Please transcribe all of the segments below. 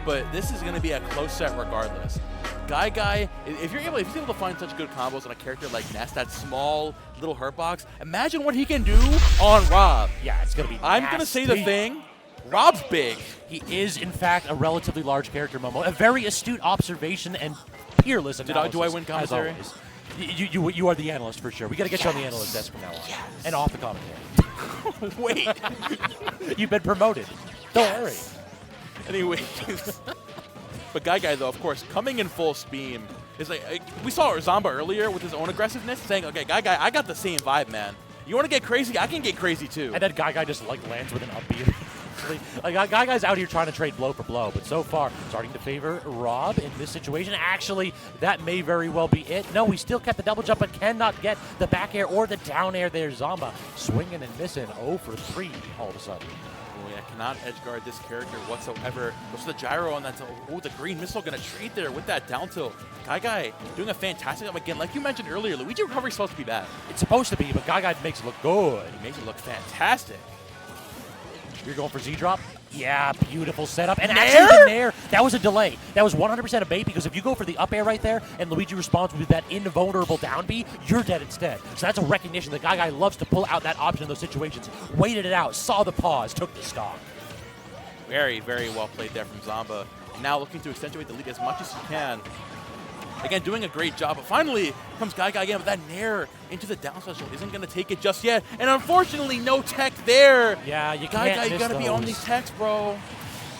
but this is going to be a close set regardless. GuyGuy, if he's able to find such good combos on a character like Ness, that small little hurt box, imagine what he can do on Rob. Yeah, it's going to be I'm going to say the thing. Rob's big. He is, in fact, a relatively large character, Momo. A very astute observation and peerless analysis. Do I win commentary? As always. You are the analyst for sure. We got to get you on the analyst desk from now on. Yes. And off the commentary. Wait. You've been promoted. Don't worry. Anyway. But GuyGuy, though, of course, coming in full steam. Is like we saw Zomba earlier with his own aggressiveness, saying, okay, GuyGuy, I got the same vibe, man. You want to get crazy? I can get crazy, too. And then GuyGuy just, like, lands with an upbeat. Like, GuyGuy's out here trying to trade blow for blow, but so far starting to favor Rob in this situation. Actually, that may very well be it. No, he still kept the double jump, but cannot get the back air or the down air there. Zomba swinging and missing 0 for 3 all of a sudden. Oh, yeah, cannot edge guard this character whatsoever. Goes to the gyro on that. Oh, the green missile going to trade there with that down tilt. GuyGuy doing a fantastic job again. Like you mentioned earlier, Luigi recovery is supposed to be bad. It's supposed to be, but GuyGuy makes it look good. He makes it look fantastic. You're going for Z-drop? Yeah, beautiful setup. And Nair? actually the Nair, that was a delay. That was 100% a bait because if you go for the up air right there and Luigi responds with that invulnerable down B, you're dead instead. So that's a recognition that GuyGuy loves to pull out that option in those situations. Waited it out, saw the pause, took the stock. Very, very well played there from Zomba. Now looking to accentuate the lead as much as he can. Again, doing a great job. But finally, comes GuyGuy again with that Nair into the down special. Isn't going to take it just yet. And unfortunately, no tech there. Yeah, you can't GuyGuy, you got to be on these techs, bro.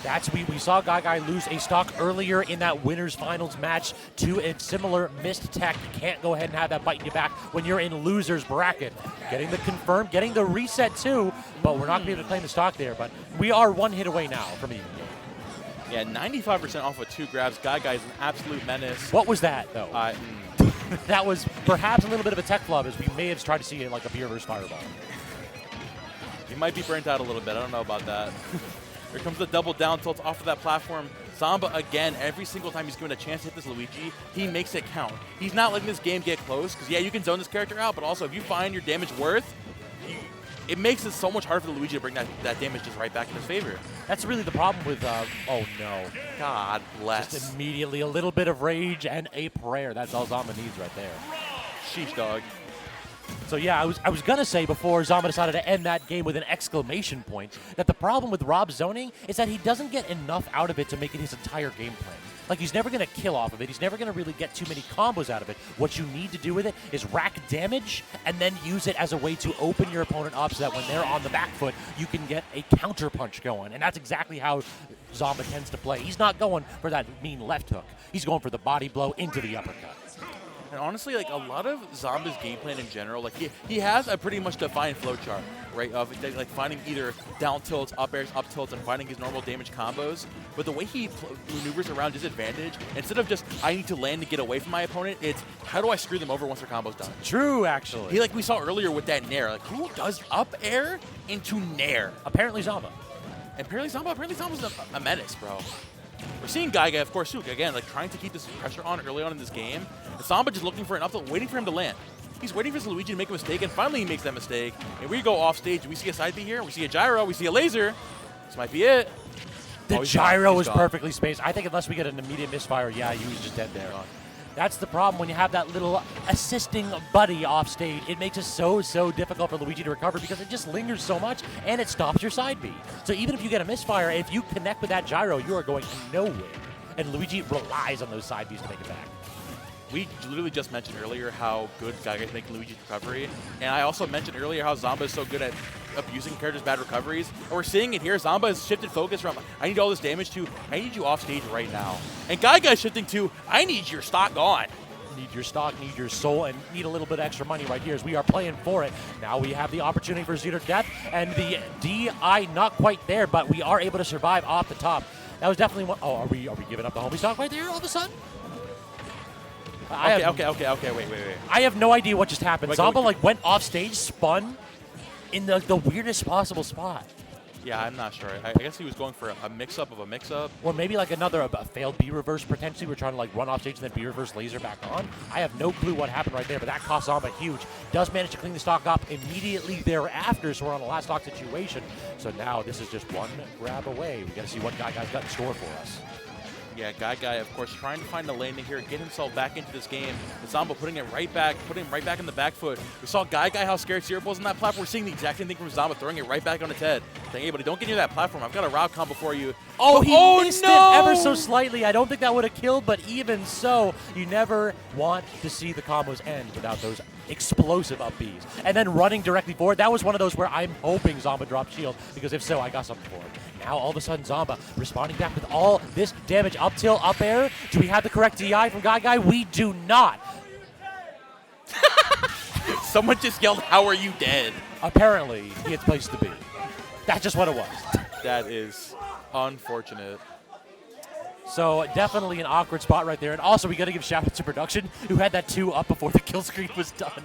That's we saw GuyGuy lose a stock earlier in that winners finals match to a similar missed tech. You can't go ahead and have that bite in your back when you're in loser's bracket. Getting the confirm, getting the reset too, but we're not going to be able to claim the stock there. But we are one hit away now from even. Yeah, 95% off of 2 grabs. GuyGuy is an absolute menace. What was that, though? That was perhaps a little bit of a tech flub, as we may have tried to see it like a beer versus fireball. He might be burnt out a little bit. I don't know about that. Here comes the double down tilt off of that platform. Zomba, again, every single time he's given a chance to hit this Luigi, he makes it count. He's not letting this game get close, because, yeah, you can zone this character out, but also if you find your damage worth, it makes it so much harder for the Luigi to bring that damage just right back in his favor. That's really the problem with, oh no. God bless. Just immediately a little bit of rage and a prayer. That's all Zomba needs right there. Sheesh, dog. So yeah, I was going to say before Zomba decided to end that game with an exclamation point, that the problem with Rob's zoning is that he doesn't get enough out of it to make it his entire game plan. Like, he's never going to kill off of it. He's never going to really get too many combos out of it. What you need to do with it is rack damage and then use it as a way to open your opponent up so that when they're on the back foot, you can get a counter punch going. And that's exactly how Zomba tends to play. He's not going for that mean left hook. He's going for the body blow into the uppercut. And honestly, like, a lot of Zomba's game plan in general, like, he has a pretty much defined flowchart, right, of like finding either down tilts, up airs, up tilts, and finding his normal damage combos. But the way he maneuvers around disadvantage, instead of just, I need to land to get away from my opponent, it's, how do I screw them over once their combo's done? True, actually. He, like we saw earlier with that Nair, like, who does up air into Nair? Apparently Zomba. Apparently Zomba's a menace, bro. We're seeing GuyGuy, of course, too, again, like, trying to keep this pressure on early on in this game. And Zomba just looking for an up tilt, waiting for him to land. He's waiting for Luigi to make a mistake, and finally he makes that mistake. And we go off stage. We see a side B here. We see a gyro. We see a laser. This might be it. The gyro was perfectly spaced. I think unless we get an immediate misfire, yeah, he was just dead there. That's the problem when you have that little assisting buddy off stage. It makes it so difficult for Luigi to recover because it just lingers so much and it stops your side B. So even if you get a misfire, if you connect with that gyro, you are going nowhere. And Luigi relies on those side Bs to make it back. We literally just mentioned earlier how good GuyGuy is making Luigi's recovery. And I also mentioned earlier how Zomba is so good at abusing characters' bad recoveries. And we're seeing it here. Zomba has shifted focus from, I need all this damage to, I need you off stage right now. And GuyGuy's shifting to, I need your stock gone. Need your stock, need your soul, and need a little bit of extra money right here as we are playing for it. Now we have the opportunity for zero death, and the DI not quite there, but we are able to survive off the top. That was definitely one. Oh, are we giving up the homie stock right there all of a sudden? Okay, wait. I have no idea what just happened. Zomba like went off stage, spun in the weirdest possible spot. Yeah, I'm not sure. I guess he was going for a mix-up of a mix-up. Or maybe like a failed B reverse potentially. We're trying to like run off stage and then B reverse laser back on. I have no clue what happened right there, but that cost Zomba huge. Does manage to clean the stock up immediately thereafter, so we're on a last stock situation. So now this is just one grab away. We got to see what GuyGuy's got in store for us. Yeah, GuyGuy, of course, trying to find a landing here, get himself back into this game. Zomba putting him right back in the back foot. We saw GuyGuy how scared Syrup was on that platform. We're seeing the exact same thing from Zomba, throwing it right back on his head. Saying, hey, buddy, don't get near that platform. I've got a route combo for you. Oh, he missed it ever so slightly. I don't think that would have killed, but even so, you never want to see the combos end without those explosive up Bs. And then running directly forward, that was one of those where I'm hoping Zomba dropped shield, because if so, I got something for him. Now, all of a sudden, Zomba responding back with all this damage. Up tilt, up air. Do we have the correct DI from GuyGuy? We do not. Someone just yelled, how are you dead? Apparently, he had place to be. That's just what it was. That is unfortunate. So definitely an awkward spot right there. And also, we got to give shout out to production, who had that 2 up before the kill screen was done.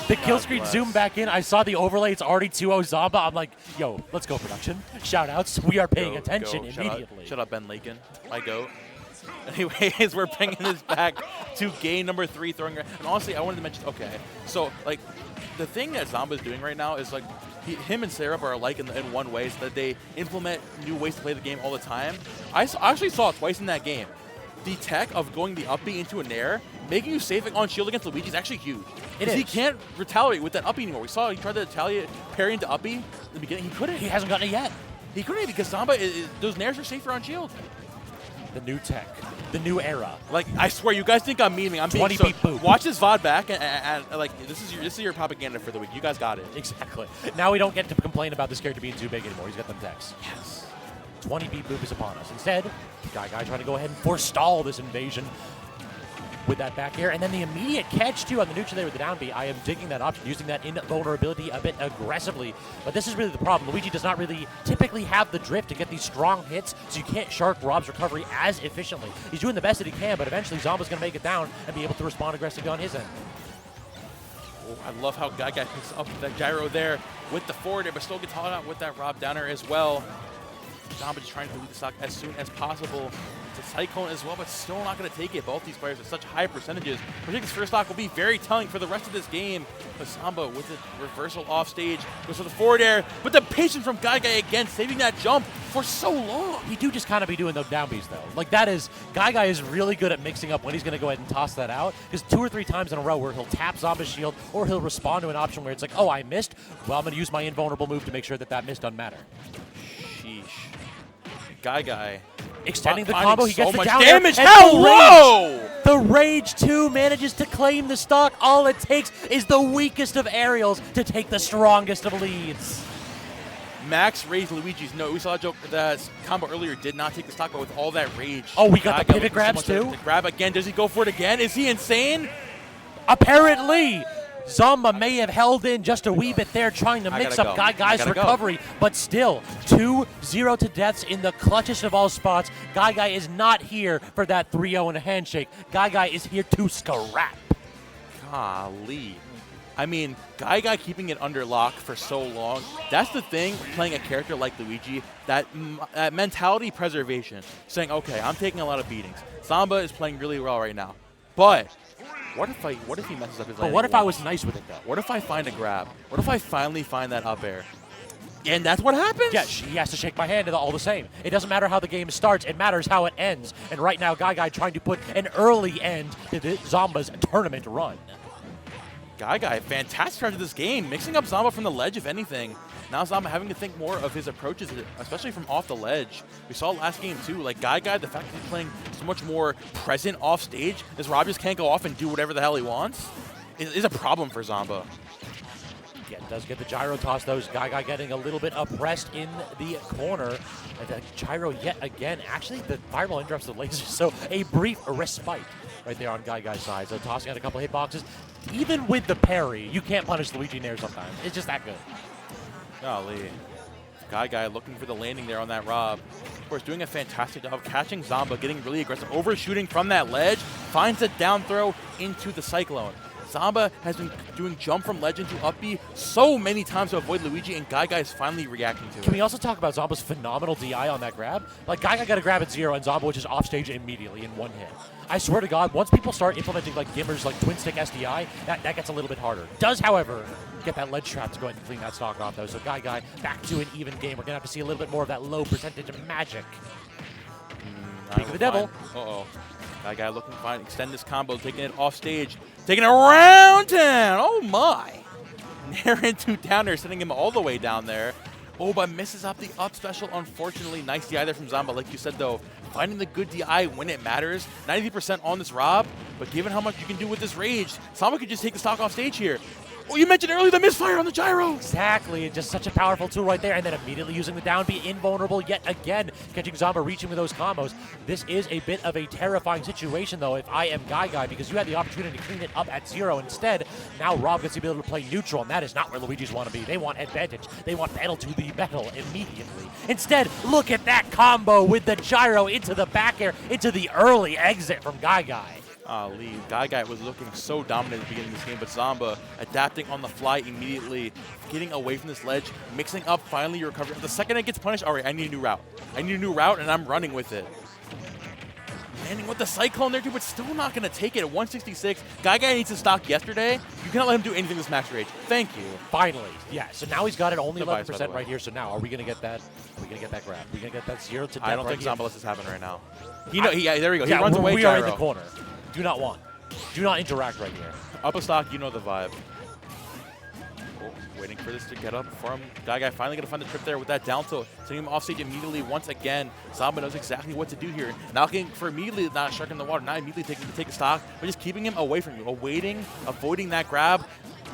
The kill screen zoomed back in. I saw the overlay. It's already 2-0 Zomba. I'm like, yo, let's go, production. Shout outs. We are paying attention immediately. Shut up, Ben Lakin. My goat. Anyways, we're bringing this back to game number 3, throwing. And honestly, I wanted to mention, okay, so like the thing that Zomba is doing right now is like him and Syrup are alike in one way, so that they implement new ways to play the game all the time. I actually saw it twice in that game. The tech of going the up B into a nair, making you safe on shield against Luigi is actually huge. He can't retaliate with that up B anymore. We saw he tried to retaliate, parry into up B in the beginning. He couldn't. He hasn't gotten it yet. He couldn't because Zomba, those nairs are safer on shield. The new tech. The new era. Like, I swear, you guys think I'm memeing. I'm being 20 beat boop. Watch this VOD back, and like, this is your propaganda for the week. You guys got it. Exactly. Now we don't get to complain about this character being too big anymore. He's got them techs. Yes. 20 beat boop is upon us. Instead, GuyGuy trying to go ahead and forestall this invasion with that back air. And then the immediate catch, too, on the neutral there with the down B. I am digging that option, using that invulnerability a bit aggressively. But this is really the problem. Luigi does not really typically have the drift to get these strong hits, so you can't shark Rob's recovery as efficiently. He's doing the best that he can, but eventually Zomba's going to make it down and be able to respond aggressively on his end. Oh, I love how GuyGuy picks up that gyro there with the forward air, but still gets hauled out with that Rob downer as well. Zomba just trying to lead the stock as soon as possible. It's a Cyclone as well, but still not going to take it. Both these players at such high percentages. Predicting this first stock will be very telling for the rest of this game. But Zomba with the reversal off stage goes for the forward air, but the patience from GuyGuy again, saving that jump for so long. He do just kind of be doing those down Bs though. Like that is, GuyGuy is really good at mixing up when he's going to go ahead and toss that out. Because 2 or 3 times in a row where he'll tap Zomba's shield or he'll respond to an option where it's like, oh, I missed. Well, I'm going to use my invulnerable move to make sure that that miss doesn't matter. Sheesh. GuyGuy extending the combo, he gets so the much down damage. Air, Hello! The Rage 2 manages to claim the stock. All it takes is the weakest of aerials to take the strongest of leads. Max raised Luigi's note. We saw a joke that combo earlier did not take the stock, but with all that rage. Oh, we got the pivot grabs too? To grab again. Does he go for it again? Is he insane? Apparently. Zomba may have held in just a wee bit there trying to mix up GuyGuy's recovery, but still 2-0 to deaths in the clutchest of all spots. GuyGuy is not here for that 3-0 and a handshake. GuyGuy is here to scrap. Golly. I mean, GuyGuy keeping it under lock for so long, that's the thing playing a character like Luigi, that mentality preservation, saying, okay, I'm taking a lot of beatings. Zomba is playing really well right now, but what if he messes up his landing? But what if I was nice with it, though? What if I find a grab? What if I finally find that up air? And that's what happens? Yeah, he has to shake my hand all the same. It doesn't matter how the game starts. It matters how it ends. And right now, GuyGuy trying to put an early end to Zomba's tournament run. GuyGuy, fantastic start to this game, mixing up Zomba from the ledge, if anything. Now Zomba having to think more of his approaches, especially from off the ledge. We saw last game too, like GuyGuy, the fact that he's playing so much more present off stage, this Rob just can't go off and do whatever the hell he wants, is a problem for Zomba. Yeah, does get the gyro toss, though. GuyGuy getting a little bit oppressed in the corner. And the gyro yet again. Actually, the fireball interrupts the laser, so a brief respite right there on GuyGuy's side. So tossing out a couple hitboxes. Even with the parry, you can't punish Luigi Nair sometimes. It's just that good. Golly. GuyGuy looking for the landing there on that Rob. Of course, doing a fantastic job catching Zomba, getting really aggressive, overshooting from that ledge, finds a down throw into the Cyclone. Zomba has been doing jump from legend to up B so many times to avoid Luigi, and GuyGuy is finally reacting to it. Can we also talk about Zomba's phenomenal DI on that grab? Like, GuyGuy got a grab at 0, and Zomba was just off stage immediately in one hit. I swear to God, once people start implementing like Gimmer's like twin stick SDI, that gets a little bit harder. Does, however, get that ledge trap to go ahead and clean that stock off though. So GuyGuy back to an even game. We're gonna have to see a little bit more of that low percentage of magic. Speak of the devil. Uh-oh. GuyGuy looking fine. Extend this combo, taking it off stage. Taking it around town. Oh my. Nair into down there, sending him all the way down there. Oh, but misses up the up special, unfortunately. Nice DI there from Zomba. Like you said, though, finding the good DI when it matters. 90% on this Rob, but given how much you can do with this Rage, Zomba could just take the stock off stage here. Oh, you mentioned earlier the misfire on the gyro. Exactly, just such a powerful tool right there, and then immediately using the down B, invulnerable yet again, catching Zomba, reaching with those combos. This is a bit of a terrifying situation, though, if I am GuyGuy, because you had the opportunity to clean it up at 0 instead. Now Rob gets the ability to play neutral, and that is not where Luigi's want to be. They want advantage. They want battle to the battle immediately. Instead, look at that combo with the gyro into the back air, into the early exit from GuyGuy. GuyGuy was looking so dominant at the beginning of this game, but Zomba adapting on the fly immediately, getting away from this ledge, mixing up finally your recovery. The second it gets punished, all right, I need a new route. I need a new route, and I'm running with it. Landing with the Cyclone there, too, but still not going to take it at 166. GuyGuy needs to stock yesterday. You cannot let him do anything this max rage. Thank you. Finally. Yeah, so now he's got it only 11% right here. So now, are we going to get that? Are we going to get that grab? Are we going to get that 0 to death? I don't think here? Zomba lets this happen right now. Yeah, there we go. He runs away, We gyro. are in the corner. Do not want. Do not interact right here. Up a stock, you know the vibe. Oh, waiting for this to get up from GuyGuy. Finally going to find the trip there with that down tilt. Sending him off stage immediately once again. Zomba knows exactly what to do here. Now looking for immediately not shark in the water, not immediately take a stock, but just keeping him away from you, avoiding that grab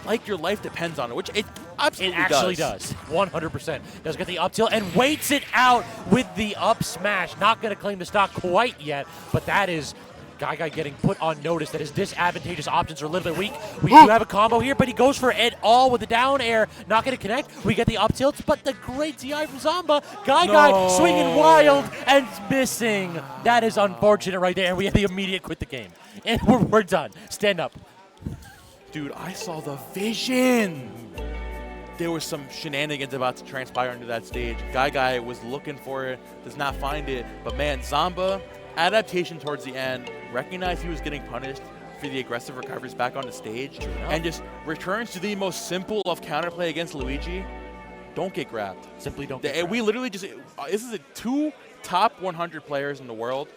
like your life depends on it, which it absolutely does. It actually does. 100%. Does get the up tilt and waits it out with the up smash. Not going to claim the stock quite yet, but that is GuyGuy getting put on notice that his disadvantageous options are a little bit weak. We do have a combo here, but he goes for it all with the down air. Not going to connect. We get the up tilt, but the great DI from Zomba. GuyGuy swinging wild and missing. That is unfortunate right there, and we have the immediate quit the game. And we're done. Stand up. Dude, I saw the vision. There was some shenanigans about to transpire under that stage. GuyGuy was looking for it, does not find it. But man, Zomba, adaptation towards the end, recognized he was getting punished for the aggressive recoveries back on the stage, and just returns to the most simple of counterplay against Luigi. Don't get grabbed. Simply don't get grabbed. We literally just, this is 2 top 100 players in the world